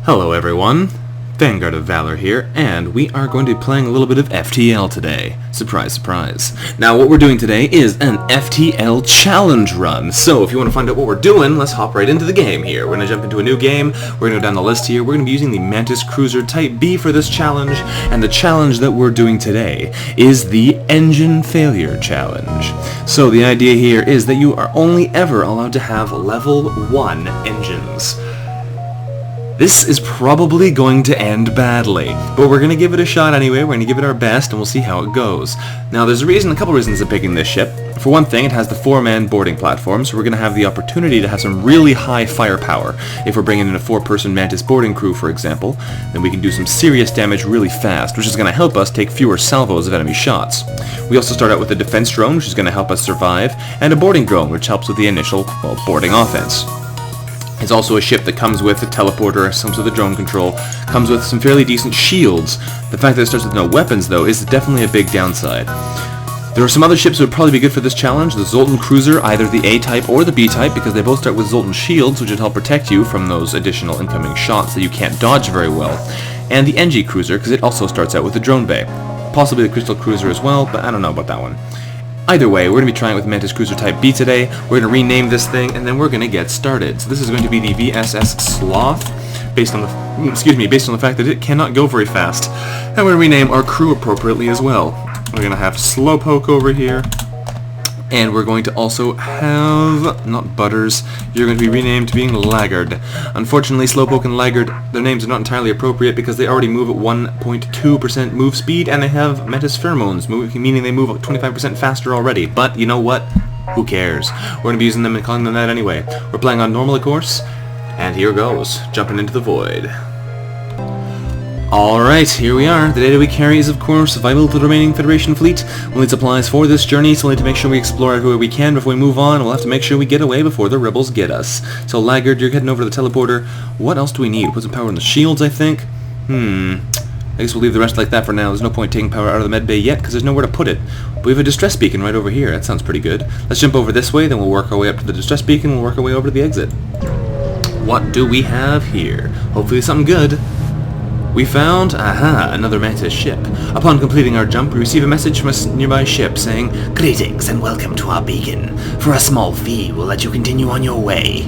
Hello everyone, VanguardOfValor here, and we are going to be playing a little bit of FTL today. Surprise, surprise. Now what we're doing today is an FTL challenge run, so if you want to find out what we're doing, let's hop right into the game here. We're going to jump into a new game, we're going to go down the list here, we're going to be using the Mantis Cruiser Type B for this challenge, and the challenge that we're doing today is the Engine Failure Challenge. So the idea here is that you are only ever allowed to have level 1 engines. This is probably going to end badly, but we're going to give it a shot anyway. We're going to give it our best, and we'll see how it goes. Now, there's a couple reasons of picking this ship. For one thing, it has the 4-man boarding platform, so we're going to have the opportunity to have some really high firepower. If we're bringing in a 4-person Mantis boarding crew, for example, then we can do some serious damage really fast, which is going to help us take fewer salvos of enemy shots. We also start out with a defense drone, which is going to help us survive, and a boarding drone, which helps with the initial, boarding offense. It's also a ship that comes with a teleporter, comes with a drone control, comes with some fairly decent shields. The fact that it starts with no weapons, though, is definitely a big downside. There are some other ships that would probably be good for this challenge. The Zoltan Cruiser, either the A-type or the B-type, because they both start with Zoltan shields, which would help protect you from those additional incoming shots that you can't dodge very well. And the NG Cruiser, because it also starts out with a drone bay. Possibly the Crystal Cruiser as well, but I don't know about that one. Either way, we're going to be trying with Mantis Cruiser Type B today. We're going to rename this thing, and then we're going to get started. So this is going to be the VSS Sloth, based on the fact that it cannot go very fast. And we're going to rename our crew appropriately as well. We're going to have Slowpoke over here, and we're going to also have, not Butters, you're going to be renamed to being Laggard. Unfortunately, Slowpoke and Laggard, their names are not entirely appropriate because they already move at 1.2% move speed, and they have Mantis pheromones, meaning they move 25% faster already. But you know what? Who cares? We're going to be using them and calling them that anyway. We're playing on normal, of course, and here goes, jumping into the void. Alright, here we are. The data we carry is, of course, vital to the remaining Federation fleet. We'll need supplies for this journey, so we'll need to make sure we explore everywhere we can before we move on. We'll have to make sure we get away before the rebels get us. So, Laggard, you're heading over to the teleporter. What else do we need? Put some power in the shields, I think? I guess we'll leave the rest like that for now. There's no point taking power out of the medbay yet, because there's nowhere to put it. But we have a distress beacon right over here. That sounds pretty good. Let's jump over this way, then we'll work our way up to the distress beacon, and we'll work our way over to the exit. What do we have here? Hopefully something good. We found, another Mantis ship. Upon completing our jump, we receive a message from a nearby ship saying, "Greetings and welcome to our beacon. For a small fee, we'll let you continue on your way."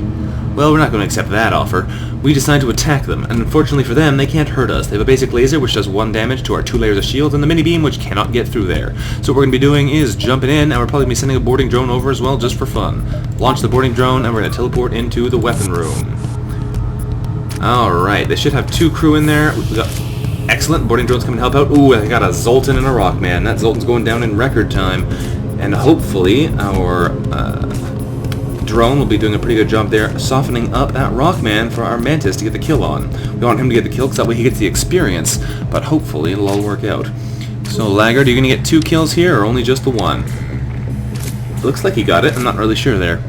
Well, we're not going to accept that offer. We decide to attack them, and unfortunately for them, they can't hurt us. They have a basic laser which does 1 damage to our 2 layers of shields, and the mini beam which cannot get through there. So what we're going to be doing is jumping in, and we're probably going to be sending a boarding drone over as well, just for fun. Launch the boarding drone, and we're going to teleport into the weapon room. Alright, they should have 2 crew in there. We got excellent, boarding drones coming to help out. Ooh, I got a Zoltan and a Rockman. That Zoltan's going down in record time. And hopefully our drone will be doing a pretty good job there, softening up that Rockman for our Mantis to get the kill on. We want him to get the kill because that way he gets the experience, but hopefully it'll all work out. So Laggard, are you going to get 2 kills here or only just the 1? Looks like he got it, I'm not really sure there.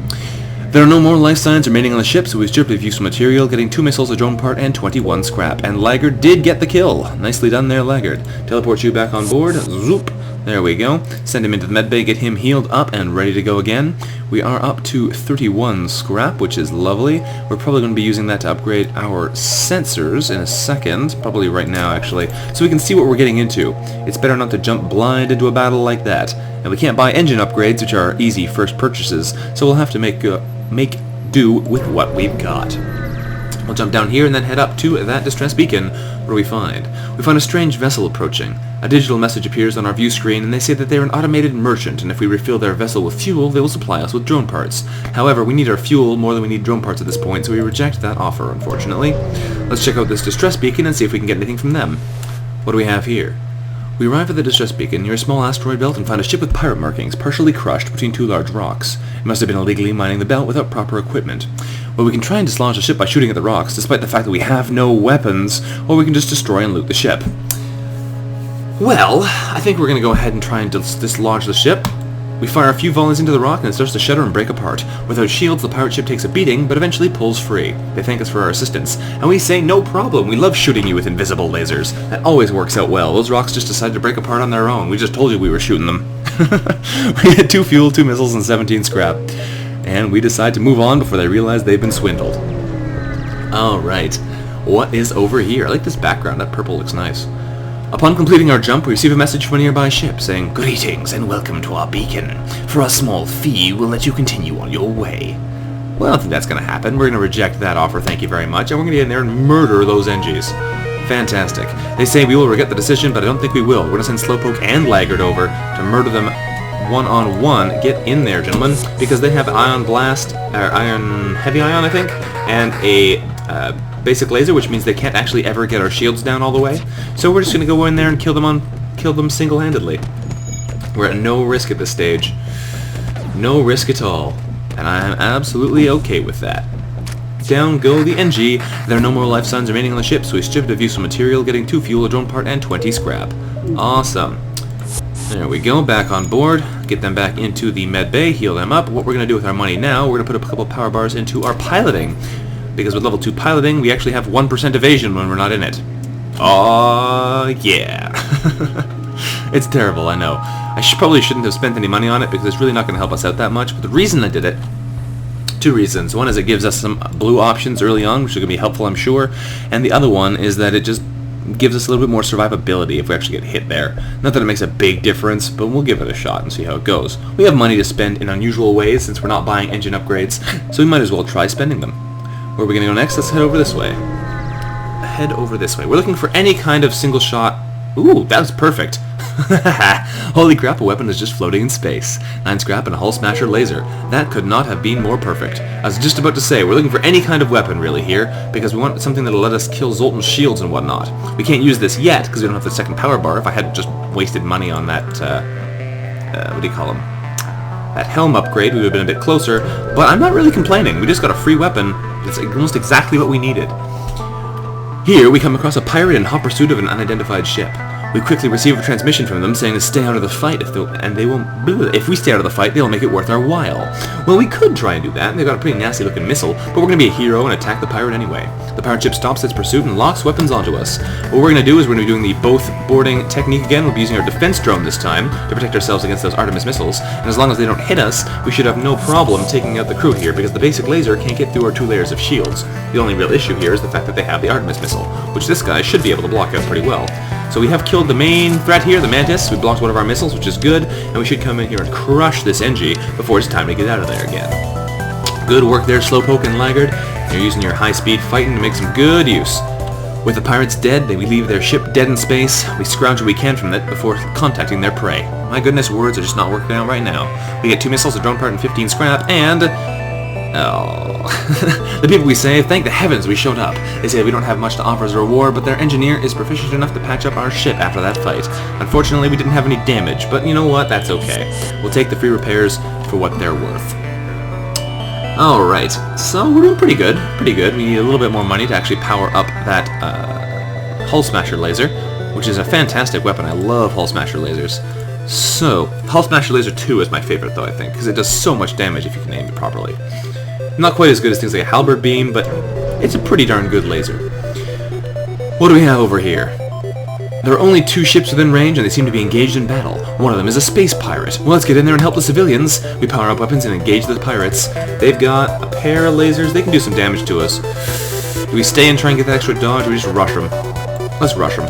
There are no more life signs remaining on the ship, so we stripped of useful material, getting 2 missiles, a drone part, and 21 scrap. And Laggard did get the kill. Nicely done there, Laggard. Teleport you back on board. Zoop. There we go. Send him into the medbay, get him healed up and ready to go again. We are up to 31 scrap, which is lovely. We're probably going to be using that to upgrade our sensors in a second, probably right now actually, so we can see what we're getting into. It's better not to jump blind into a battle like that. And we can't buy engine upgrades, which are easy first purchases, so we'll have to make do with what we've got. We'll jump down here and then head up to that distress beacon. What do we find? We find a strange vessel approaching. A digital message appears on our view screen, and they say that they're an automated merchant, and if we refill their vessel with fuel, they will supply us with drone parts. However, we need our fuel more than we need drone parts at this point, so we reject that offer, unfortunately. Let's check out this distress beacon and see if we can get anything from them. What do we have here? We arrive at the distress beacon near a small asteroid belt and find a ship with pirate markings partially crushed between 2 large rocks. It must have been illegally mining the belt without proper equipment. Well, we can try and dislodge the ship by shooting at the rocks, despite the fact that we have no weapons, or we can just destroy and loot the ship. Well, I think we're going to go ahead and try and dislodge the ship. We fire a few volleys into the rock and it starts to shudder and break apart. Without shields, the pirate ship takes a beating, but eventually pulls free. They thank us for our assistance, and we say, "No problem, we love shooting you with invisible lasers." That always works out well. Those rocks just decided to break apart on their own. We just told you we were shooting them. We had 2 fuel, 2 missiles, and 17 scrap. And we decide to move on before they realize they've been swindled. Alright. what is over here. I like this background. That purple looks nice. Upon completing our jump, we receive a message from a nearby ship saying, "Greetings and welcome to our beacon. For a small fee, we'll let you continue on your way." Well, I don't think that's going to happen. We're going to reject that offer, thank you very much, and we're going to get in there and murder those NGs. Fantastic. They say we will regret the decision, but I don't think we will. We're going to send Slowpoke and Laggard over to murder them one-on-one. Get in there, gentlemen, because they have Ion Blast, or Ion Heavy Ion, I think, and a basic laser, which means they can't actually ever get our shields down all the way. So we're just going to go in there and kill them single-handedly. We're at no risk at this stage. No risk at all. And I'm absolutely okay with that. Down go the NG. There are no more life signs remaining on the ship, so we stripped of useful material, getting 2 fuel, a drone part, and 20 scrap. Awesome. There we go, back on board. Get them back into the med bay, heal them up. What we're going to do with our money now, we're going to put a couple power bars into our piloting. Because with level 2 piloting, we actually have 1% evasion when we're not in it. Oh yeah. It's terrible, I know. I probably shouldn't have spent any money on it because it's really not going to help us out that much. But the reason I did it, 2 reasons. One is it gives us some blue options early on, which is going to be helpful, I'm sure. And the other one is that it just gives us a little bit more survivability if we actually get hit there. Not that it makes a big difference, but we'll give it a shot and see how it goes. We have money to spend in unusual ways since we're not buying engine upgrades, so we might as well try spending them. Where are we going to go next? Let's head over this way. Head over this way. We're looking for any kind of single shot. Ooh, that was perfect. Holy crap, a weapon is just floating in space. 9 scrap and a hull smasher laser. That could not have been more perfect. I was just about to say, we're looking for any kind of weapon really here, because we want something that'll let us kill Zoltan's shields and whatnot. We can't use this yet, because we don't have the second power bar. If I had just wasted money on that, what do you call them? That helm upgrade, we would have been a bit closer, but I'm not really complaining. We just got a free weapon. It's almost exactly what we needed. Here, we come across a pirate in hot pursuit of an unidentified ship. We quickly receive a transmission from them saying to stay out of the fight, if we stay out of the fight, they'll make it worth our while. Well, we could try and do that, and they've got a pretty nasty-looking missile, but we're going to be a hero and attack the pirate anyway. The pirate ship stops its pursuit and locks weapons onto us. What we're going to do is we're going to be doing the both boarding technique again. We'll be using our defense drone this time to protect ourselves against those Artemis missiles, and as long as they don't hit us, we should have no problem taking out the crew here, because the basic laser can't get through our 2 layers of shields. The only real issue here is the fact that they have the Artemis missile, which this guy should be able to block out pretty well. So we have killed the main threat here, the Mantis. We blocked one of our missiles, which is good, and we should come in here and crush this NG before it's time to get out of there again. Good work there, Slowpoke and Laggard. You're using your high-speed fighting to make some good use. With the pirates dead, we leave their ship dead in space. We scrounge what we can from it before contacting their prey. My goodness, words are just not working out right now. We get 2 missiles, a drone part, and 15 scrap, and... oh... the people we save, thank the heavens we showed up. They say we don't have much to offer as a reward, but their engineer is proficient enough to patch up our ship after that fight. Unfortunately, we didn't have any damage, but you know what? That's okay. We'll take the free repairs for what they're worth. Alright, so we're doing pretty good. Pretty good. We need a little bit more money to actually power up that Hull Smasher laser, which is a fantastic weapon. I love Hull Smasher lasers. So, Hull Smasher Laser 2 is my favorite, though, I think, because it does so much damage if you can aim it properly. Not quite as good as things like a halberd beam, but it's a pretty darn good laser. What do we have over here? There are only 2 ships within range, and they seem to be engaged in battle. One of them is a space pirate. Well, let's get in there and help the civilians. We power up weapons and engage the pirates. They've got a pair of lasers. They can do some damage to us. Do we stay and try and get that extra dodge, or do we just rush them? Let's rush them.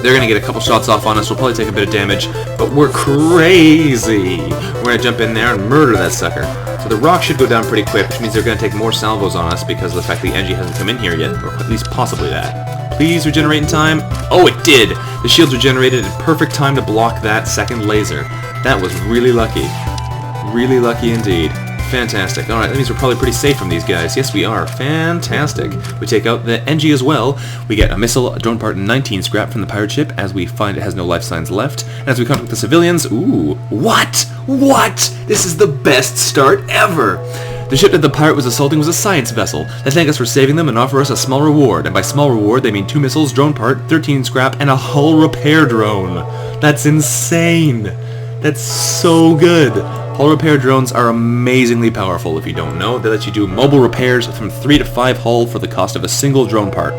They're going to get a couple shots off on us. We'll probably take a bit of damage, but we're crazy. We're going to jump in there and murder that sucker. So the rock should go down pretty quick, which means they're going to take more salvos on us because of the fact the NG hasn't come in here yet, or at least possibly that. Please regenerate in time. Oh, it did! The shields regenerated in perfect time to block that second laser. That was really lucky. Really lucky indeed. Fantastic. Alright, that means we're probably pretty safe from these guys. Yes, we are. Fantastic. We take out the NG as well. We get a missile, a drone part, and 19 scrap from the pirate ship as we find it has no life signs left. And as we contact the civilians, ooh, what? What? This is the best start ever! The ship that the pirate was assaulting was a science vessel. They thank us for saving them and offer us a small reward. And by small reward, they mean 2 missiles, drone part, 13 scrap, and a hull repair drone. That's insane! That's so good! Hull repair drones are amazingly powerful if you don't know. They let you do mobile repairs from 3 to 5 hull for the cost of a single drone part,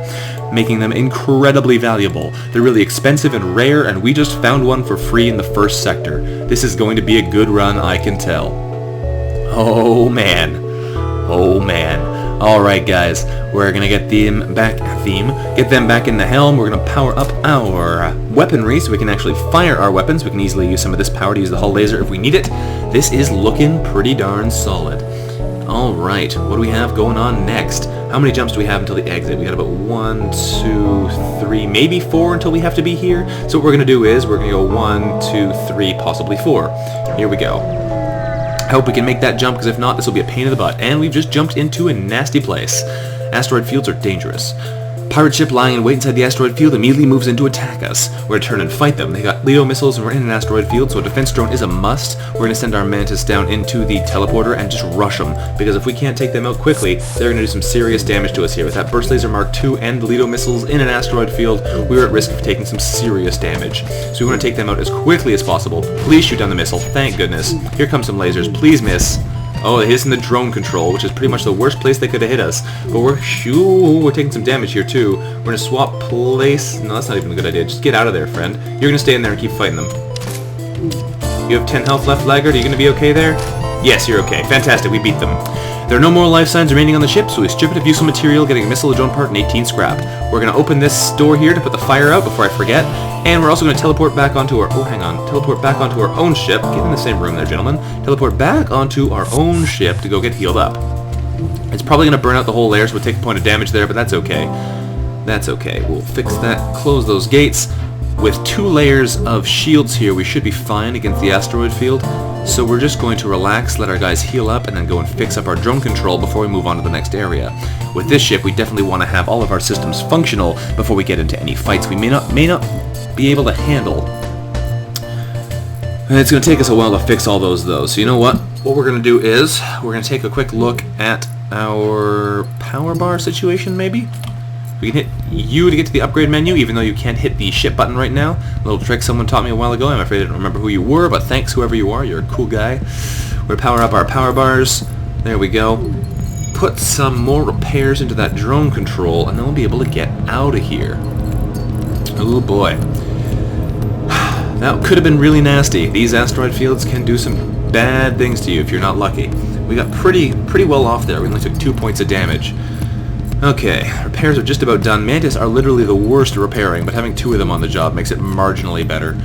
making them incredibly valuable. They're really expensive and rare, and we just found one for free in the first sector. This is going to be a good run, I can tell. Oh man. Oh man. Alright guys, we're gonna get them back in the helm. We're gonna power up our weaponry so we can actually fire our weapons. We can easily use some of this power to use the hull laser if we need it. This is looking pretty darn solid. Alright, what do we have going on next? How many jumps do we have until the exit? We got about 1, 2, 3, maybe 4 until we have to be here. So what we're gonna do is we're gonna go 1, 2, 3, possibly 4. Here we go. I hope we can make that jump, because if not, this will be a pain in the butt. And we've just jumped into a nasty place. Asteroid fields are dangerous. Pirate ship lying in wait inside the asteroid field immediately moves in to attack us. We're to turn and fight them. They got Leo missiles and we're in an asteroid field, so a defense drone is a must. We're going to send our Mantis down into the teleporter and just rush them, because if we can't take them out quickly, they're going to do some serious damage to us here. With that Burst Laser Mark II and the Leo missiles in an asteroid field, we're at risk of taking some serious damage. So we want to take them out as quickly as possible. Please shoot down the missile. Thank goodness. Here come some lasers. Please miss. Oh, they hit us in the drone control, which is pretty much the worst place they could have hit us. But we're taking some damage here too. We're going to swap place. No, that's not even a good idea. Just get out of there, friend. You're going to stay in there and keep fighting them. You have 10 health left, Laggard. Are you going to be okay there? Yes, you're okay. Fantastic. We beat them. There are no more life signs remaining on the ship, so we strip it of useful material, getting a missile, a drone part, and 18 scrap. We're going to open this door here to put the fire out before I forget, and we're also going to teleport back onto our... teleport back onto our own ship. Get in the same room there, gentlemen. Teleport back onto our own ship to go get healed up. It's probably going to burn out the whole layer, so we'll take a point of damage there, but that's okay. That's okay. We'll fix that, close those gates. With 2 layers of shields here, we should be fine against the asteroid field. So we're just going to relax, let our guys heal up, and then go and fix up our drone control before we move on to the next area. With this ship, we definitely want to have all of our systems functional before we get into any fights we may not be able to handle. And it's going to take us a while to fix all those, though. So you know what? What we're going to do is we're going to take a quick look at our power bar situation, maybe? We can hit U to get to the upgrade menu, even though you can't hit the ship button right now. A little trick someone taught me a while ago. I'm afraid I don't remember who you were, but thanks whoever you are. You're a cool guy. We're going to power up our power bars. There we go. Put some more repairs into that drone control, and then we'll be able to get out of here. Oh boy. That could have been really nasty. These asteroid fields can do some bad things to you if you're not lucky. We got pretty well off there. We only took 2 points of damage. Okay, repairs are just about done. Mantis are literally the worst at repairing, but having 2 of them on the job makes it marginally better.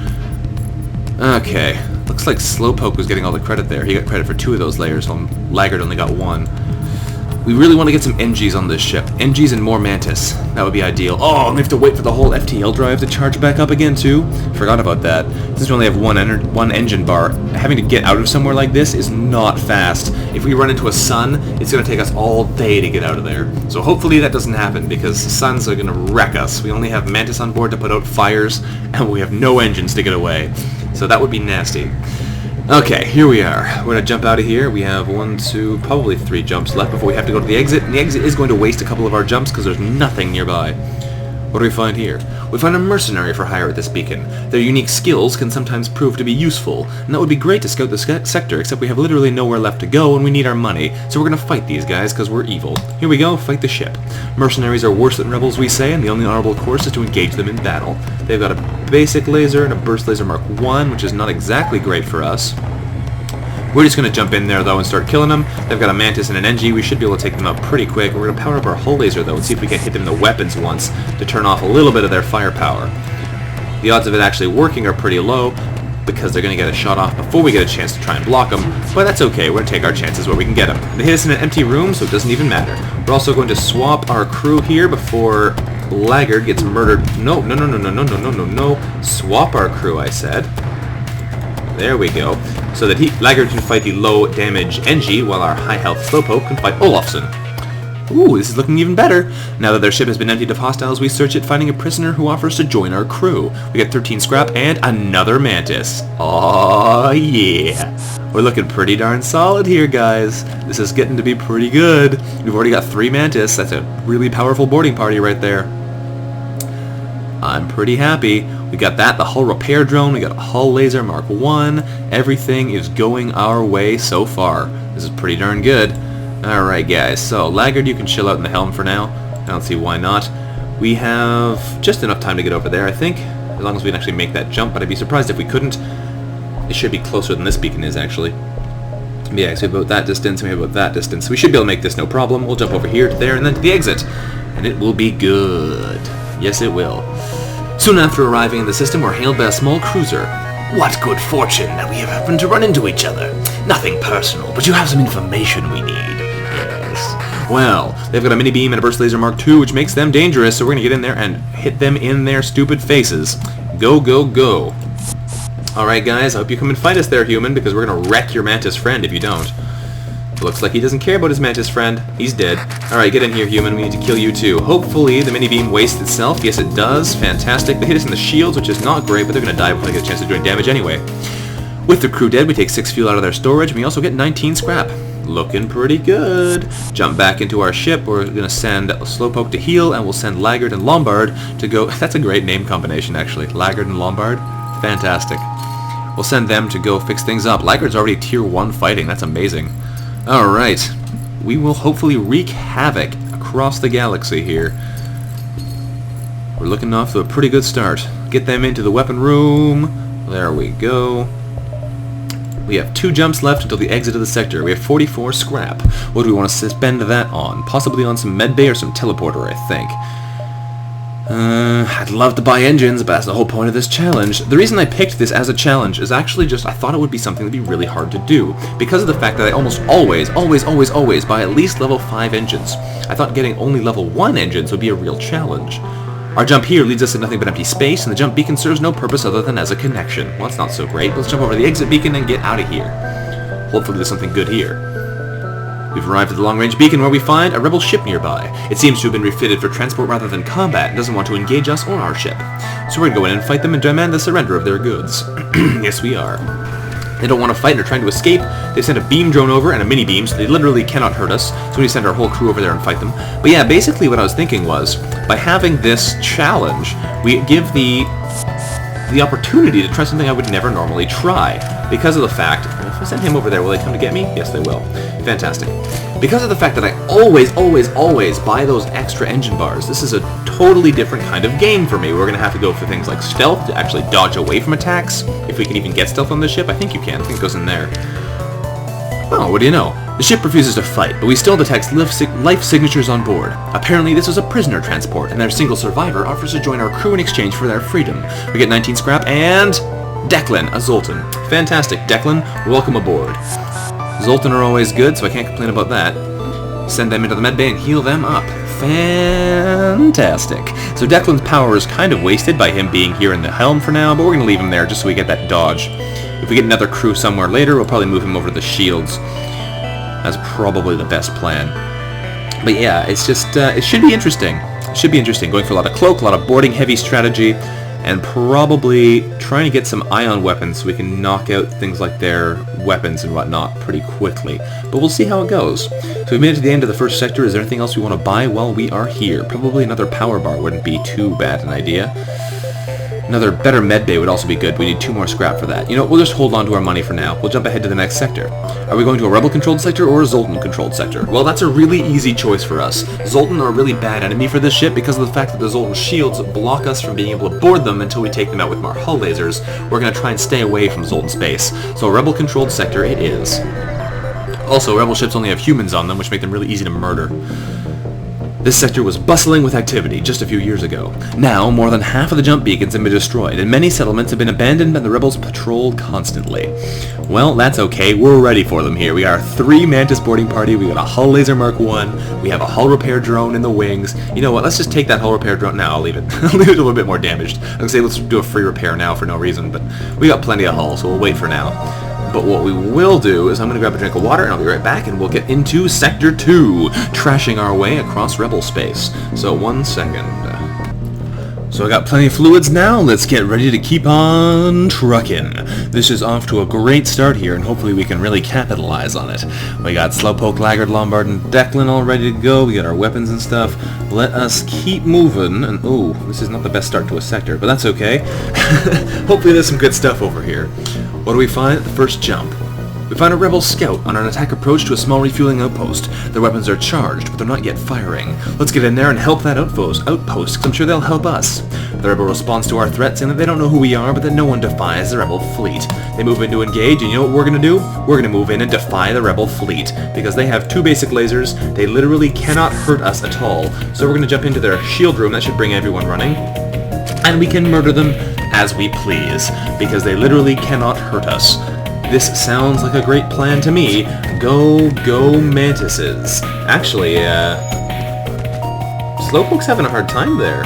Okay, looks like Slowpoke was getting all the credit there. He got credit for 2 of those layers, while Laggard only got 1. We really want to get some NGs on this ship. NGs and more Mantis. That would be ideal. Oh, and we have to wait for the whole FTL drive to charge back up again, too. Forgot about that. Since we only have one engine bar, having to get out of somewhere like this is not fast. If we run into a sun, it's going to take us all day to get out of there. So hopefully that doesn't happen, because suns are going to wreck us. We only have Mantis on board to put out fires, and we have no engines to get away. So that would be nasty. Okay, here we are. We're going to jump out of here. We have 1, 2, probably 3 jumps left before we have to go to the exit. And the exit is going to waste a couple of our jumps because there's nothing nearby. What do we find here? We find a mercenary for hire at this beacon. Their unique skills can sometimes prove to be useful, and that would be great to scout the sector, except we have literally nowhere left to go and we need our money, so we're going to fight these guys because we're evil. Here we go, fight the ship. Mercenaries are worse than rebels, we say, and the only honorable course is to engage them in battle. They've got a basic laser and a burst laser Mark I, which is not exactly great for us. We're just going to jump in there, though, and start killing them. They've got a Mantis and an NG. We should be able to take them out pretty quick. We're going to power up our hull laser, though, and see if we can hit them in the weapons once to turn off a little bit of their firepower. The odds of it actually working are pretty low, because they're going to get a shot off before we get a chance to try and block them, but that's okay. We're going to take our chances where we can get them. They hit us in an empty room, so it doesn't even matter. We're also going to swap our crew here before Laggard gets murdered. No. Swap our crew, I said. There we go. So that Laggard can fight the low damage NG, while our high health Slowpoke can fight Olafsson. Ooh, this is looking even better. Now that their ship has been emptied of hostiles, we search it, finding a prisoner who offers to join our crew. We get 13 scrap and another Mantis. Aw, yeah. We're looking pretty darn solid here, guys. This is getting to be pretty good. We've already got 3 Mantis. That's a really powerful boarding party right there. I'm pretty happy. We got that, the hull repair drone, we got a hull laser Mark I. Everything is going our way so far. This is pretty darn good. Alright guys, so Laggard, you can chill out in the helm for now. I don't see why not. We have just enough time to get over there, I think, as long as we can actually make that jump, but I'd be surprised if we couldn't. It should be closer than this beacon is, actually. Yeah, so about that distance, and we have about that distance. We should be able to make this no problem. We'll jump over here to there and then to the exit. And it will be good. Yes, it will. Soon after arriving in the system, we're hailed by a small cruiser. What good fortune that we have happened to run into each other. Nothing personal, but you have some information we need. Yes. Well, they've got a mini beam and a burst laser Mark II, which makes them dangerous, so we're going to get in there and hit them in their stupid faces. Go, go, go. Alright guys, I hope you come and fight us there, human, because we're going to wreck your Mantis friend if you don't. Looks like he doesn't care about his Mantis friend. He's dead. Alright, get in here, human. We need to kill you too. Hopefully the mini-beam wastes itself. Yes, it does. Fantastic. They hit us in the shields, which is not great, but they're going to die before they get a chance of doing damage anyway. With the crew dead, we take 6 fuel out of their storage, and we also get 19 scrap. Looking pretty good. Jump back into our ship. We're going to send Slowpoke to heal, and we'll send Laggard and Lombard to go... That's a great name combination, actually. Laggard and Lombard. Fantastic. We'll send them to go fix things up. Laggard's already tier 1 fighting. That's amazing. Alright. We will hopefully wreak havoc across the galaxy here. We're looking off to a pretty good start. Get them into the weapon room. There we go. We have 2 jumps left until the exit of the sector. We have 44 scrap. What do we want to spend that on? Possibly on some medbay or some teleporter, I think. I'd love to buy engines, but that's the whole point of this challenge. The reason I picked this as a challenge is actually just I thought it would be something that would be really hard to do, because of the fact that I almost always buy at least level 5 engines. I thought getting only level 1 engines would be a real challenge. Our jump here leads us to nothing but empty space, and the jump beacon serves no purpose other than as a connection. Well, that's not so great. Let's jump over the exit beacon and get out of here. Hopefully there's something good here. We've arrived at the long-range beacon where we find a rebel ship nearby. It seems to have been refitted for transport rather than combat and doesn't want to engage us or our ship. So we're going to go in and fight them and demand the surrender of their goods. Yes, we are. They don't want to fight and are trying to escape. They sent a beam drone over and a mini-beam, so they literally cannot hurt us. So we send our whole crew over there and fight them. But yeah, basically what I was thinking was, by having this challenge, we give the opportunity to try something I would never normally try. Because of the fact, if I send him over there, will they come to get me? Yes, they will. Fantastic. Because of the fact that I always buy those extra engine bars, this is a totally different kind of game for me. We're going to have to go for things like stealth, to actually dodge away from attacks. If we can even get stealth on the ship, I think you can. I think it goes in there. Oh, what do you know? The ship refuses to fight, but we still detect life signatures on board. Apparently this was a prisoner transport, and their single survivor offers to join our crew in exchange for their freedom. We get 19 scrap, and... Declan, a Zoltan. Fantastic, Declan. Welcome aboard. Zoltan are always good, so I can't complain about that. Send them into the medbay and heal them up. Fantastic. So Declan's power is kind of wasted by him being here in the helm for now, but we're going to leave him there just so we get that dodge. If we get another crew somewhere later, we'll probably move him over to the shields. That's probably the best plan. But yeah, it's just, it should be interesting. It should be interesting. Going for a lot of cloak, a lot of boarding heavy strategy, and probably trying to get some ion weapons so we can knock out things like their weapons and whatnot pretty quickly. But we'll see how it goes. So we've made it to the end of the first sector. Is there anything else we want to buy while we are here? Probably another power bar wouldn't be too bad an idea. Another better medbay would also be good. We need 2 more scrap for that. You know, we'll just hold on to our money for now. We'll jump ahead to the next sector. Are we going to a rebel-controlled sector or a Zoltan-controlled sector? Well, that's a really easy choice for us. Zoltan are a really bad enemy for this ship because of the fact that the Zoltan shields block us from being able to board them until we take them out with our hull lasers. We're going to try and stay away from Zoltan space. So a rebel-controlled sector it is. Also, rebel ships only have humans on them, which make them really easy to murder. This sector was bustling with activity just a few years ago. Now, more than half of the jump beacons have been destroyed, and many settlements have been abandoned and the rebels patrolled constantly. Well, that's okay. We're ready for them here. We are a 3 Mantis boarding party. We got a hull laser Mark 1. We have a hull repair drone in the wings. You know what? Let's just take that hull repair drone. No, I'll leave it. I'll leave it a little bit more damaged. I'm going to say let's do a free repair now for no reason, but we got plenty of hull, so we'll wait for now. But what we will do is I'm going to grab a drink of water and I'll be right back and we'll get into Sector 2, trashing our way across rebel space. So 1 second. So I got plenty of fluids now, let's get ready to keep on trucking. This is off to a great start here and hopefully we can really capitalize on it. We got Slowpoke, Laggard, Lombard, and Declan all ready to go. We got our weapons and stuff. Let us keep moving. And oh, this is not the best start to a sector, but that's okay. Hopefully there's some good stuff over here. What do we find at the first jump? We find a rebel scout on an attack approach to a small refueling outpost. Their weapons are charged, but they're not yet firing. Let's get in there and help that outpost, because I'm sure they'll help us. The rebel responds to our threat, saying that they don't know who we are, but that no one defies the rebel fleet. They move in to engage, and you know what we're going to do? We're going to move in and defy the rebel fleet, because they have 2 basic lasers. They literally cannot hurt us at all. So we're going to jump into their shield room. That should bring everyone running. And we can murder them as we please, because they literally cannot hurt us. This sounds like a great plan to me. Go Mantises. Actually, Slowpoke's having a hard time there.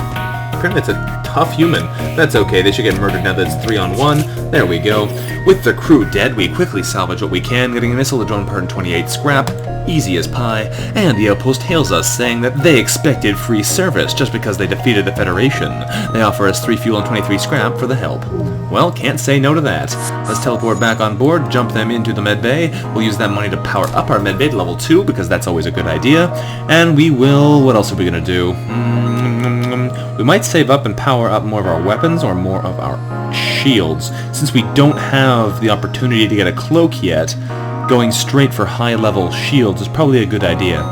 Apparently it's a tough human. That's okay, they should get murdered now that it's 3-on-1. There we go. With the crew dead, we quickly salvage what we can, getting a missile, a drone part, and 28 scrap. Easy as pie. And the outpost hails us, saying that they expected free service just because they defeated the Federation. They offer us 3 fuel and 23 scrap for the help. Well, can't say no to that. Let's teleport back on board, jump them into the medbay. We'll use that money to power up our medbay to level 2, because that's always a good idea. And we will... what else are we going to do? We might save up and power up more of our weapons or more of our shields. Since we don't have the opportunity to get a cloak yet, going straight for high-level shields is probably a good idea.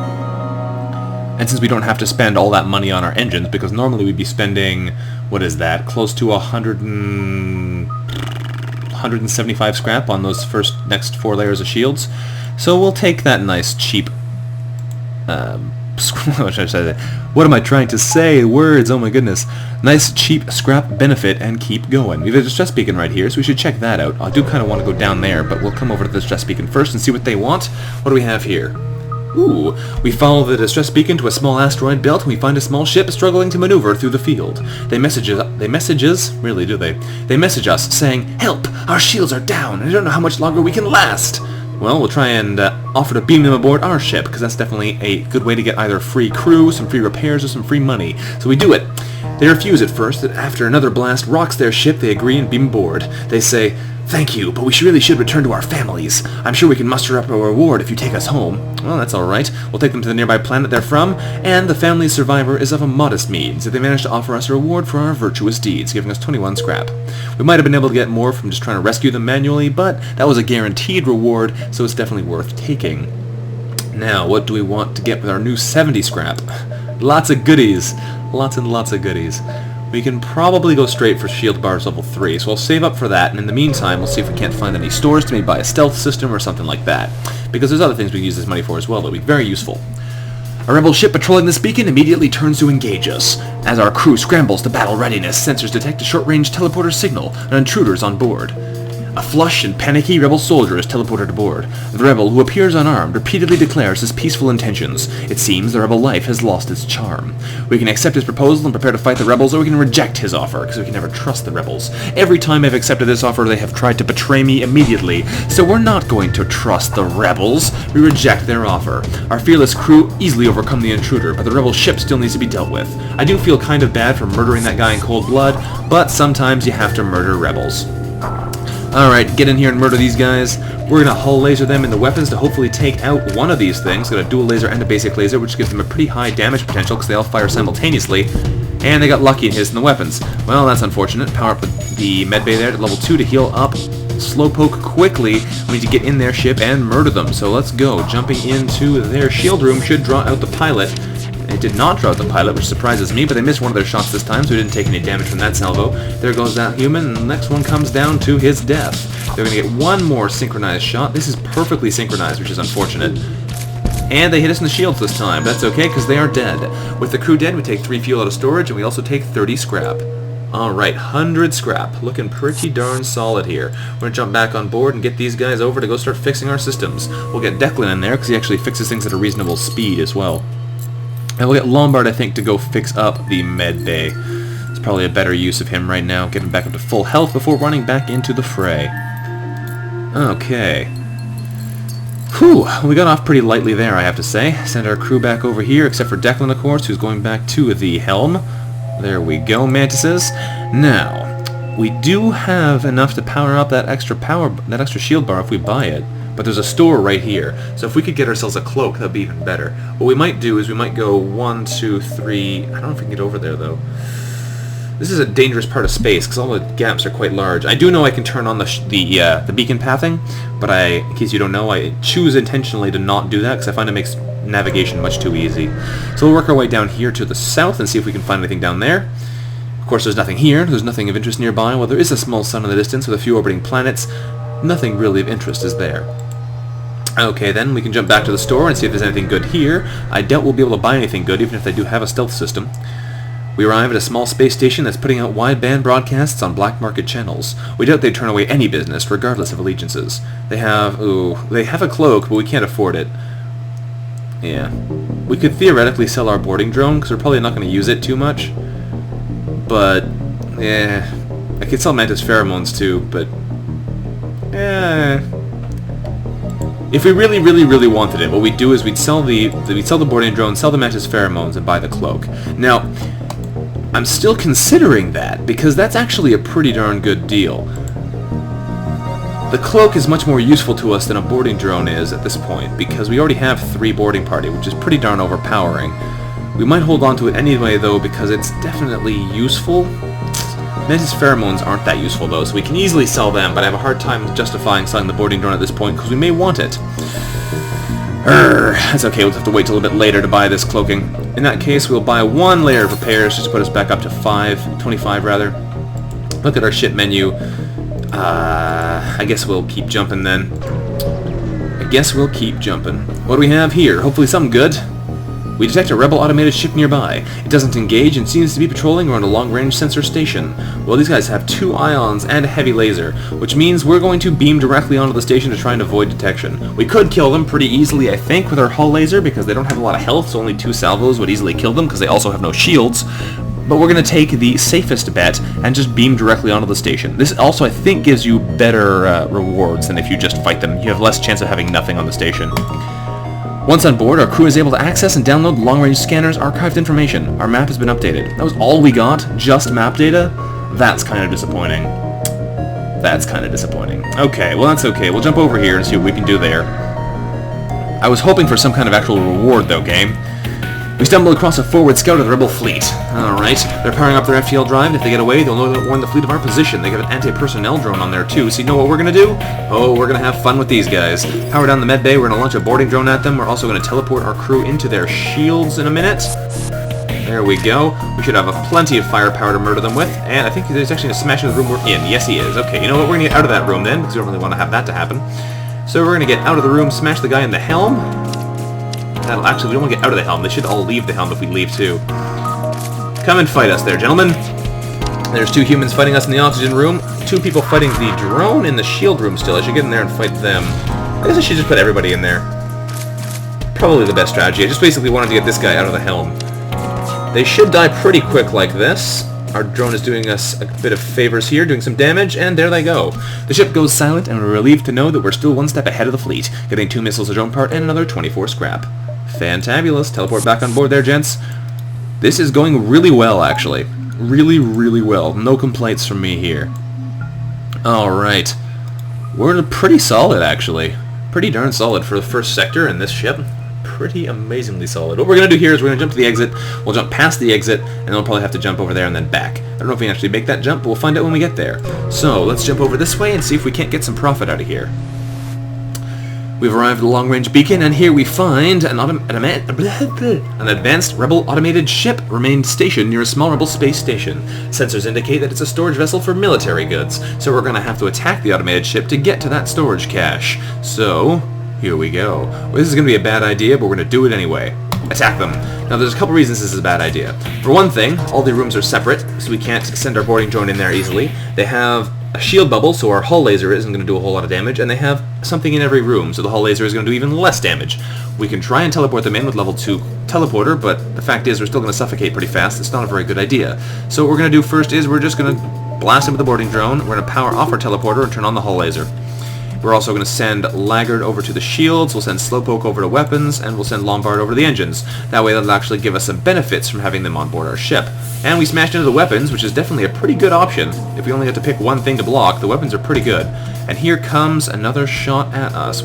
And since we don't have to spend all that money on our engines, because normally we'd be spending, what is that, close to 175 scrap on those next 4 layers of shields. So we'll take that nice cheap... what am I trying to say? Words, oh my goodness. Nice cheap scrap benefit and keep going. We have a distress beacon right here, so we should check that out. I do kind of want to go down there, but we'll come over to the distress beacon first and see what they want. What do we have here? Ooh, we follow the distress beacon to a small asteroid belt and we find a small ship struggling to maneuver through the field. They message us, really do they? They message us saying, "Help! Our shields are down and I don't know how much longer we can last!" Well, we'll try and offer to beam them aboard our ship, because that's definitely a good way to get either free crew, some free repairs, or some free money. So we do it. They refuse at first, that after another blast rocks their ship, they agree and beam aboard. They say, "Thank you, but we really should return to our families. I'm sure we can muster up a reward if you take us home." Well, that's alright. We'll take them to the nearby planet they're from, and the family survivor is of a modest means, if they manage to offer us a reward for our virtuous deeds, giving us 21 scrap. We might have been able to get more from just trying to rescue them manually, but that was a guaranteed reward, so it's definitely worth taking. Now, what do we want to get with our new 70 scrap? Lots of goodies. Lots and lots of goodies. We can probably go straight for shield bars level 3, so I'll save up for that, and in the meantime, we'll see if we can't find any stores to maybe buy a stealth system or something like that. Because there's other things we can use this money for as well that will be very useful. A rebel ship patrolling this beacon immediately turns to engage us. As our crew scrambles to battle readiness, sensors detect a short-range teleporter signal and intruders on board. A flushed and panicky rebel soldier is teleported aboard. The rebel, who appears unarmed, repeatedly declares his peaceful intentions. It seems the rebel life has lost its charm. We can accept his proposal and prepare to fight the rebels, or we can reject his offer, because we can never trust the rebels. Every time I've accepted this offer, they have tried to betray me immediately, so we're not going to trust the rebels. We reject their offer. Our fearless crew easily overcome the intruder, but the rebel ship still needs to be dealt with. I do feel kind of bad for murdering that guy in cold blood, but sometimes you have to murder rebels. Alright, get in here and murder these guys. We're going to hull laser them in the weapons to hopefully take out one of these things. Got a dual laser and a basic laser, which gives them a pretty high damage potential because they all fire simultaneously. And they got lucky and hit in the weapons. Well, that's unfortunate. Power up the medbay there to level 2 to heal up Slowpoke quickly. We need to get in their ship and murder them. So let's go. Jumping into their shield room should draw out the pilot. It did not draw out the pilot, which surprises me, but they missed one of their shots this time, so we didn't take any damage from that salvo. There goes that human, and the next one comes down to his death. They're going to get one more synchronized shot. This is perfectly synchronized, which is unfortunate. And they hit us in the shields this time. That's okay, because they are dead. With the crew dead, we take 3 fuel out of storage, and we also take 30 scrap. Alright, 100 scrap. Looking pretty darn solid here. We're going to jump back on board and get these guys over to go start fixing our systems. We'll get Declan in there, because he actually fixes things at a reasonable speed as well. And we'll get Lombard, I think, to go fix up the med bay. It's probably a better use of him right now, get him back up to full health before running back into the fray. Okay. Whew, we got off pretty lightly there, I have to say. Send our crew back over here, except for Declan, of course, who's going back to the helm. There we go, Mantises. Now, we do have enough to power up that extra shield bar if we buy it. But there's a store right here, so if we could get ourselves a cloak, that'd be even better. What we might do is we might go 1, 2, 3... I don't know if we can get over there, though. This is a dangerous part of space because all the gaps are quite large. I do know I can turn on the beacon pathing, but in case you don't know, I choose intentionally to not do that because I find it makes navigation much too easy. So we'll work our way down here to the south and see if we can find anything down there. Of course, there's nothing here. There's nothing of interest nearby. While there is a small sun in the distance with a few orbiting planets, nothing really of interest is there. Okay, then we can jump back to the store and see if there's anything good here. I doubt we'll be able to buy anything good, even if they do have a stealth system. We arrive at a small space station that's putting out wideband broadcasts on black market channels. We doubt they'd turn away any business, regardless of allegiances. They have a cloak, but we can't afford it. Yeah. We could theoretically sell our boarding drone, because we're probably not going to use it too much. But, yeah. I could sell Mantis pheromones too, but... If we really, really, really wanted it, what we'd do is we'd sell the boarding drone, sell the Mantis pheromones, and buy the cloak. Now, I'm still considering that, because that's actually a pretty darn good deal. The cloak is much more useful to us than a boarding drone is at this point, because we already have 3 boarding party, which is pretty darn overpowering. We might hold on to it anyway, though, because it's definitely useful. Mantis pheromones aren't that useful, though, so we can easily sell them, but I have a hard time justifying selling the boarding drone at this point, because we may want it. That's okay, we'll have to wait till a bit later to buy this cloaking. In that case, we'll buy 1 layer of repairs, just to put us back up to 25 rather. Look at our ship menu. I guess we'll keep jumping then. What do we have here? Hopefully something good. We detect a rebel automated ship nearby. It doesn't engage and seems to be patrolling around a long-range sensor station. Well, these guys have 2 ions and a heavy laser, which means we're going to beam directly onto the station to try and avoid detection. We could kill them pretty easily, I think, with our hull laser, because they don't have a lot of health, so only 2 salvos would easily kill them, because they also have no shields. But we're going to take the safest bet and just beam directly onto the station. This also, I think, gives you better rewards than if you just fight them. You have less chance of having nothing on the station. Once on board, our crew is able to access and download long-range scanners' archived information. Our map has been updated. That was all we got? Just map data? That's kind of disappointing. Okay, well that's okay. We'll jump over here and see what we can do there. I was hoping for some kind of actual reward, though, game. We stumble across a forward scout of the rebel fleet. Alright, they're powering up their FTL drive. If they get away, they'll warn the fleet of our position. They have an anti-personnel drone on there too, so you know what we're gonna do? Oh, we're gonna have fun with these guys. Power down the med bay, we're gonna launch a boarding drone at them. We're also gonna teleport our crew into their shields in a minute. There we go. We should have plenty of firepower to murder them with, and I think there's actually a smash in the room we're in. Yes, he is. Okay, you know what? We're gonna get out of that room then, because we don't really want to have that to happen. So we're gonna get out of the room, smash the guy in the helm. Actually, we don't want to get out of the helm. They should all leave the helm if we leave, too. Come and fight us there, gentlemen. There's 2 humans fighting us in the oxygen room. 2 people fighting the drone in the shield room still. I should get in there and fight them. I guess I should just put everybody in there. Probably the best strategy. I just basically wanted to get this guy out of the helm. They should die pretty quick like this. Our drone is doing us a bit of favors here, doing some damage, and there they go. The ship goes silent, and we're relieved to know that we're still 1 step ahead of the fleet, getting 2 missiles a drone part and another 24 scrap. Fantabulous. Teleport back on board there, gents. This is going really well, actually. Really, really well. No complaints from me here. Alright. We're pretty solid, actually. Pretty darn solid for the first sector in this ship. Pretty amazingly solid. What we're going to do here is we're going to jump to the exit. We'll jump past the exit, and then we'll probably have to jump over there and then back. I don't know if we can actually make that jump, but we'll find out when we get there. So, let's jump over this way and see if we can't get some profit out of here. We've arrived at a long-range beacon, and here we find an advanced rebel automated ship remained stationed near a small rebel space station. Sensors indicate that it's a storage vessel for military goods, so we're going to have to attack the automated ship to get to that storage cache. So, here we go. Well, this is going to be a bad idea, but we're going to do it anyway. Attack them. Now, there's a couple reasons this is a bad idea. For one thing, all the rooms are separate, so we can't send our boarding drone in there easily. They have a shield bubble, so our hull laser isn't going to do a whole lot of damage, and they have something in every room, so the hull laser is going to do even less damage. We can try and teleport them in with level 2 teleporter, but the fact is we're still going to suffocate pretty fast. It's not a very good idea. So what we're going to do first is we're just going to blast them with the boarding drone. We're going to power off our teleporter and turn on the hull laser. We're also going to send Laggard over to the shields, we'll send Slowpoke over to weapons, and we'll send Lombard over to the engines. That way that'll actually give us some benefits from having them on board our ship. And we smashed into the weapons, which is definitely a pretty good option. If we only have to pick one thing to block, the weapons are pretty good. And here comes another shot at us.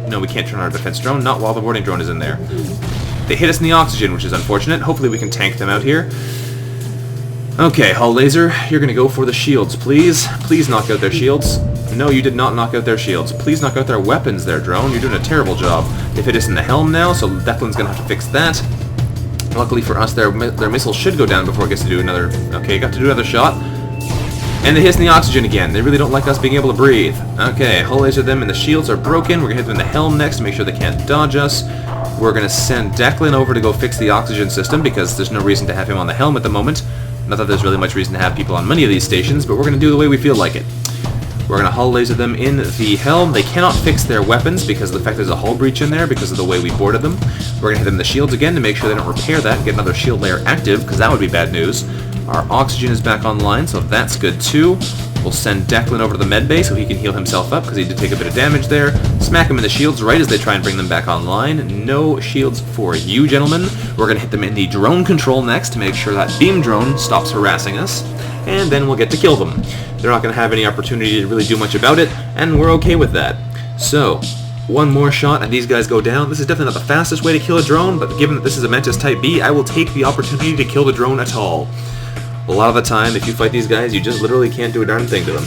No, we can't turn our defense drone, not while the boarding drone is in there. They hit us in the oxygen, which is unfortunate. Hopefully we can tank them out here. Okay, hull laser, you're gonna go for the shields, please. Please knock out their shields. No, you did not knock out their shields. Please knock out their weapons there, drone. You're doing a terrible job. They've hit us in the helm now, so Declan's gonna have to fix that. Luckily for us, their missile should go down before it gets to do another... Okay, got to do another shot. And they hit us in the oxygen again. They really don't like us being able to breathe. Okay, hull laser them and the shields are broken. We're gonna hit them in the helm next to make sure they can't dodge us. We're gonna send Declan over to go fix the oxygen system because there's no reason to have him on the helm at the moment. Not that there's really much reason to have people on many of these stations, but we're going to do the way we feel like it. We're going to hull laser them in the helm. They cannot fix their weapons because of the fact there's a hull breach in there because of the way we boarded them. We're going to hit them in the shields again to make sure they don't repair that and get another shield layer active, because that would be bad news. Our oxygen is back online, so that's good too. We'll send Declan over to the med bay so he can heal himself up because he did take a bit of damage there. Smack him in the shields right as they try and bring them back online. No shields for you, gentlemen. We're going to hit them in the drone control next to make sure that beam drone stops harassing us. And then we'll get to kill them. They're not going to have any opportunity to really do much about it, and we're okay with that. So, one more shot and these guys go down. This is definitely not the fastest way to kill a drone, but given that this is a Mantis Type B, I will take the opportunity to kill the drone at all. A lot of the time, if you fight these guys, you just literally can't do a darn thing to them.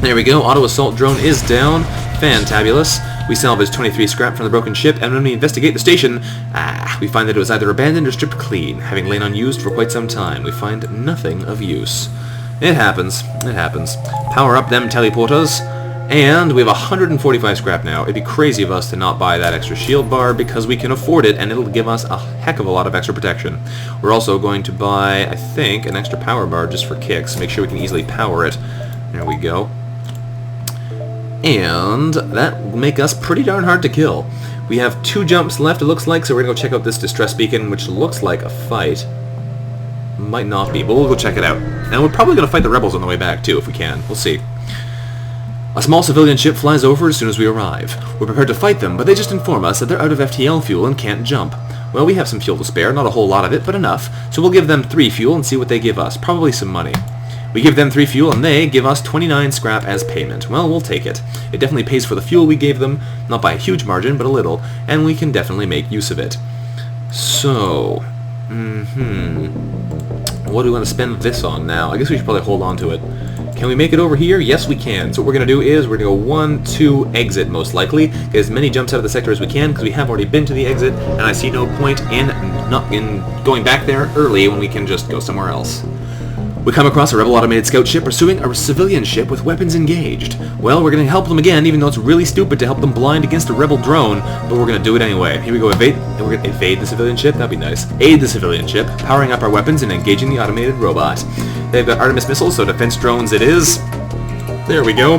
There we go, auto assault drone is down. Fantabulous. We salvage 23 scrap from the broken ship, and when we investigate the station, we find that it was either abandoned or stripped clean. Having lain unused for quite some time, we find nothing of use. It happens. It happens. Power up them teleporters. And we have 145 scrap now. It'd be crazy of us to not buy that extra shield bar because we can afford it and it'll give us a heck of a lot of extra protection. We're also going to buy, I think, an extra power bar just for kicks. Make sure we can easily power it. There we go. And that will make us pretty darn hard to kill. We have 2 jumps left, it looks like, so we're going to go check out this distress beacon, which looks like a fight. Might not be, but we'll go check it out. And we're probably going to fight the rebels on the way back, too, if we can. We'll see. A small civilian ship flies over as soon as we arrive. We're prepared to fight them, but they just inform us that they're out of FTL fuel and can't jump. Well, we have some fuel to spare, not a whole lot of it, but enough, so we'll give them 3 fuel and see what they give us. Probably some money. We give them 3 fuel and they give us 29 scrap as payment. Well, we'll take it. It definitely pays for the fuel we gave them, not by a huge margin, but a little, and we can definitely make use of it. So, what do we want to spend this on now? I guess we should probably hold on to it. Can we make it over here? Yes, we can. So what we're going to do is we're going to go 1, 2, exit most likely. Get as many jumps out of the sector as we can because we have already been to the exit, and I see no point in going back there early when we can just go somewhere else. We come across a rebel automated scout ship pursuing a civilian ship with weapons engaged. Well, we're going to help them again, even though it's really stupid to help them blind against a rebel drone, but we're going to do it anyway. Here we go, evade, and we're going to evade the civilian ship. That'd be nice. Aid the civilian ship, powering up our weapons and engaging the automated robot. They've got Artemis missiles, so defense drones it is. There we go.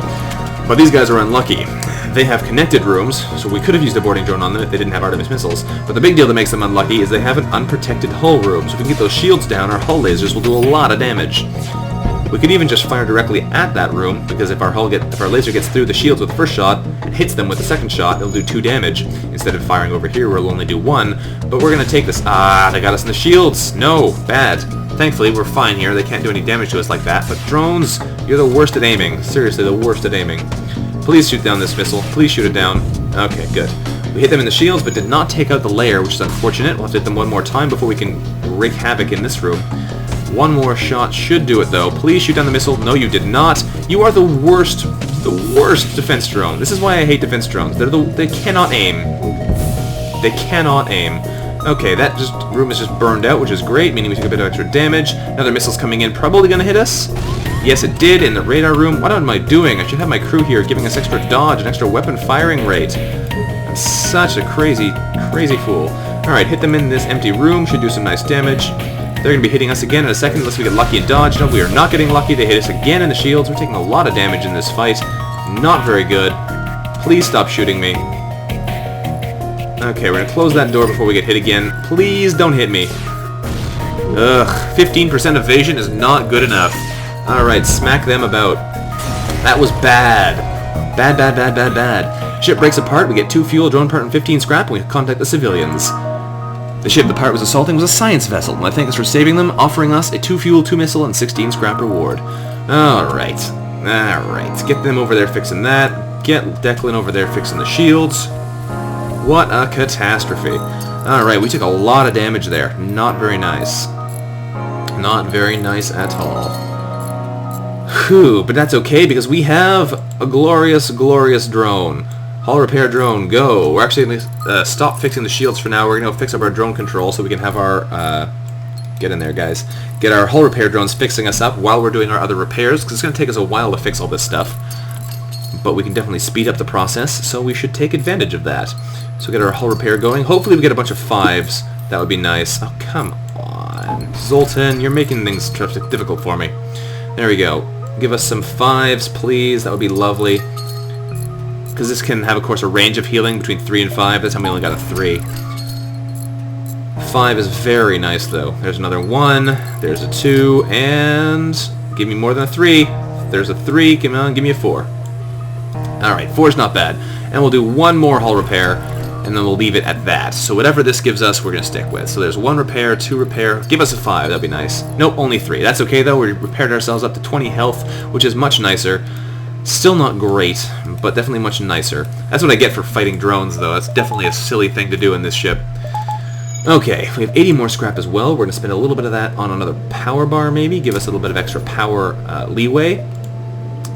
But these guys are unlucky. They have connected rooms, so we could have used a boarding drone on them if they didn't have Artemis missiles. But the big deal that makes them unlucky is they have an unprotected hull room. So if we can get those shields down, our hull lasers will do a lot of damage. We could even just fire directly at that room, because if our laser gets through the shields with the first shot and hits them with the second shot, it'll do 2 damage. Instead of firing over here, where it'll only do 1. But we're going to take this. They got us in the shields. No, bad. Thankfully, we're fine here. They can't do any damage to us like that. But drones, you're the worst at aiming. Seriously, the worst at aiming. Please shoot down this missile. Please shoot it down. Okay, good. We hit them in the shields, but did not take out the layer, which is unfortunate. We'll have to hit them one more time before we can wreak havoc in this room. One more shot should do it, though. Please shoot down the missile. No, you did not. You are the worst defense drone. This is why I hate defense drones. They cannot aim. They cannot aim. Okay, that room is just burned out, which is great, meaning we took a bit of extra damage. Another missile's coming in, probably gonna hit us. Yes, it did in the radar room. What am I doing? I should have my crew here giving us extra dodge and extra weapon firing rate. I'm such a crazy fool. Alright, hit them in this empty room. Should do some nice damage. They're going to be hitting us again in a second unless we get lucky and dodge. No, we are not getting lucky. They hit us again in the shields. We're taking a lot of damage in this fight. Not very good. Please stop shooting me. Okay, we're going to close that door before we get hit again. Please don't hit me. Ugh, 15% evasion is not good enough. Alright, smack them about. That was bad. Bad. Ship breaks apart, we get 2 fuel, drone part, and 15 scrap, and we contact the civilians. The ship the pirate was assaulting was a science vessel, and I thank us for saving them, offering us a 2 fuel, 2 missile, and 16 scrap reward. Alright, get them over there fixing that. Get Declan over there fixing the shields. What a catastrophe. Alright, we took a lot of damage there. Not very nice. Not very nice at all. Whew, but that's okay because we have a glorious, glorious drone. Hull repair drone, go. We're actually going to stop fixing the shields for now. We're going to fix up our drone control so we can have our... get in there, guys. Get our hull repair drones fixing us up while we're doing our other repairs, because it's going to take us a while to fix all this stuff. But we can definitely speed up the process, so we should take advantage of that. So get our hull repair going. Hopefully we get a bunch of 5s. That would be nice. Oh, come on. Zoltan, you're making things difficult for me. There we go. Give us some 5s, please. That would be lovely. Because this can have, of course, a range of healing between 3 and 5. This time we only got a 3. 5 is very nice, though. There's another 1. There's a 2. And give me more than a 3. There's a 3. Come on, give me a 4. Alright, 4 is not bad. And we'll do 1 more hull repair, and then we'll leave it at that. So whatever this gives us, we're going to stick with. So there's 1 repair, 2 repair. Give us a 5. That'd be nice. Nope, only 3. That's okay, though. We repaired ourselves up to 20 health, which is much nicer. Still not great, but definitely much nicer. That's what I get for fighting drones, though. That's definitely a silly thing to do in this ship. Okay, we have 80 more scrap as well. We're going to spend a little bit of that on another power bar, maybe. Give us a little bit of extra power leeway,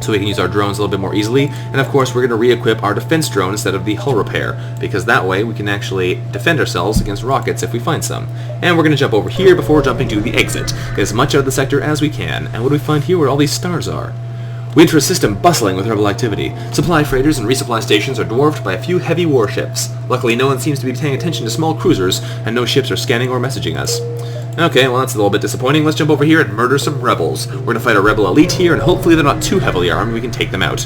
so we can use our drones a little bit more easily. And of course, we're going to re-equip our defense drone instead of the hull repair, because that way we can actually defend ourselves against rockets if we find some. And we're going to jump over here before jumping to the exit. Get as much out of the sector as we can. And what do we find here where all these stars are? We enter a system bustling with rebel activity. Supply freighters and resupply stations are dwarfed by a few heavy warships. Luckily, no one seems to be paying attention to small cruisers, and no ships are scanning or messaging us. Okay, well that's a little bit disappointing. Let's jump over here and murder some rebels. We're going to fight a rebel elite here, and hopefully they're not too heavily armed. We can take them out.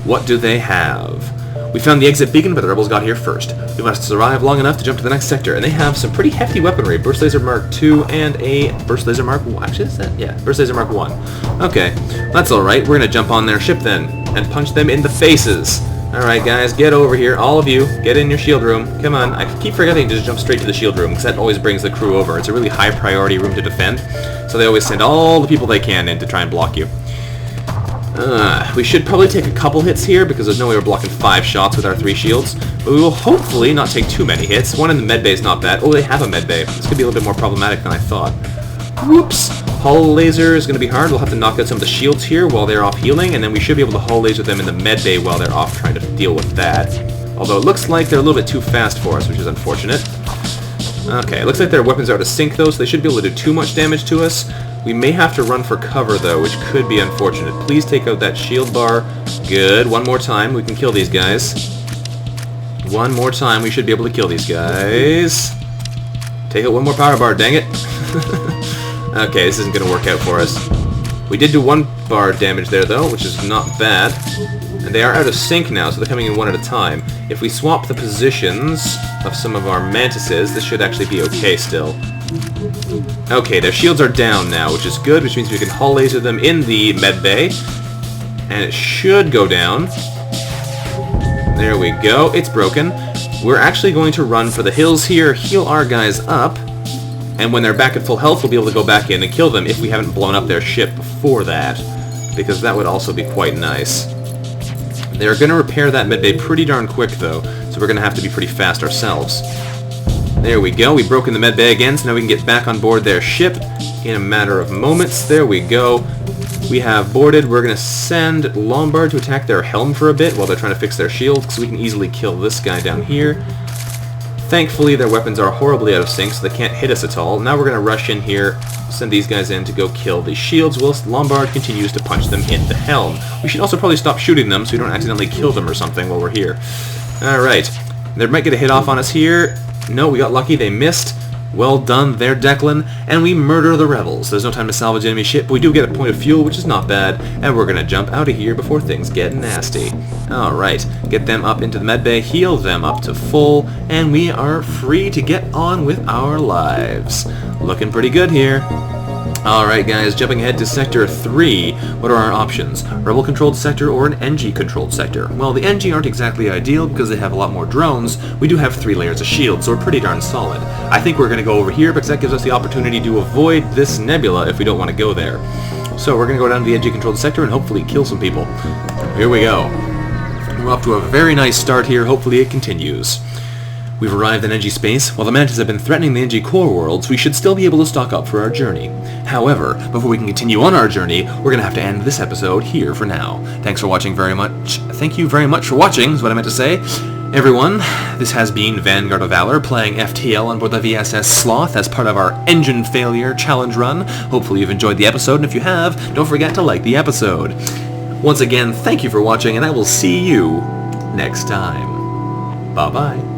What do they have? We found the exit beacon, but the rebels got here first. We must survive long enough to jump to the next sector, and they have some pretty hefty weaponry. Burst Laser Mark II and a Burst Laser Mark 1. Actually, is that? Yeah, Burst Laser Mark 1. Okay, that's alright. We're going to jump on their ship then, and punch them in the faces. Alright guys, get over here. All of you, get in your shield room. Come on. I keep forgetting to just jump straight to the shield room, because that always brings the crew over. It's a really high priority room to defend, so they always send all the people they can in to try and block you. We should probably take a couple hits here, because there's no way we're blocking 5 shots with our 3 shields. But we will hopefully not take too many hits. 1 in the medbay is not bad. Oh, they have a medbay. This could be a little bit more problematic than I thought. Whoops! Hull laser is going to be hard. We'll have to knock out some of the shields here while they're off healing, and then we should be able to hull laser them in the medbay while they're off trying to deal with that. Although it looks like they're a little bit too fast for us, which is unfortunate. Okay, it looks like their weapons are out of sync though, so they shouldn't be able to do too much damage to us. We may have to run for cover though, which could be unfortunate. Please take out that shield bar. Good. One more time, we can kill these guys. One more time, we should be able to kill these guys. Take out one more power bar, dang it. Okay, this isn't going to work out for us. We did do 1 bar damage there though, which is not bad. And they are out of sync now, so they're coming in 1 at a time. If we swap the positions of some of our mantises, this should actually be okay still. Okay, their shields are down now, which is good, which means we can hull laser them in the medbay. And it should go down. There we go, it's broken. We're actually going to run for the hills here, heal our guys up, and when they're back at full health, we'll be able to go back in and kill them if we haven't blown up their ship before that, because that would also be quite nice. They're going to repair that medbay pretty darn quick, though, so we're going to have to be pretty fast ourselves. There we go, we've broken the medbay again, so now we can get back on board their ship in a matter of moments. There we go. We have boarded. We're going to send Lombard to attack their helm for a bit while they're trying to fix their shield, so we can easily kill this guy down here. Thankfully, their weapons are horribly out of sync, so they can't hit us at all. Now we're going to rush in here, send these guys in to go kill the shields, whilst Lombard continues to punch them in the helm. We should also probably stop shooting them so we don't accidentally kill them or something while we're here. Alright. They might get a hit off on us here. No, we got lucky. They missed. Well done there, Declan. And we murder the rebels. There's no time to salvage enemy ship, but we do get a point of fuel, which is not bad. And we're going to jump out of here before things get nasty. Alright. Get them up into the medbay, heal them up to full, and we are free to get on with our lives. Looking pretty good here. Alright guys, jumping ahead to Sector 3. What are our options? Rebel-controlled sector or an NG-controlled sector? Well, the NG aren't exactly ideal because they have a lot more drones. We do have 3 layers of shield, so we're pretty darn solid. I think we're going to go over here because that gives us the opportunity to avoid this nebula if we don't want to go there. So we're going to go down to the NG-controlled sector and hopefully kill some people. Here we go. We're off to a very nice start here. Hopefully it continues. We've arrived in NG space. While the Mantis have been threatening the NG core worlds, we should still be able to stock up for our journey. However, before we can continue on our journey, we're gonna have to end this episode here for now. Thanks for watching very much. Thank you very much for watching, is what I meant to say. Everyone, this has been VanguardOfValor playing FTL on board the VSS Sloth as part of our engine failure challenge run. Hopefully you've enjoyed the episode, and if you have, don't forget to like the episode. Once again, thank you for watching, and I will see you next time. Bye-bye.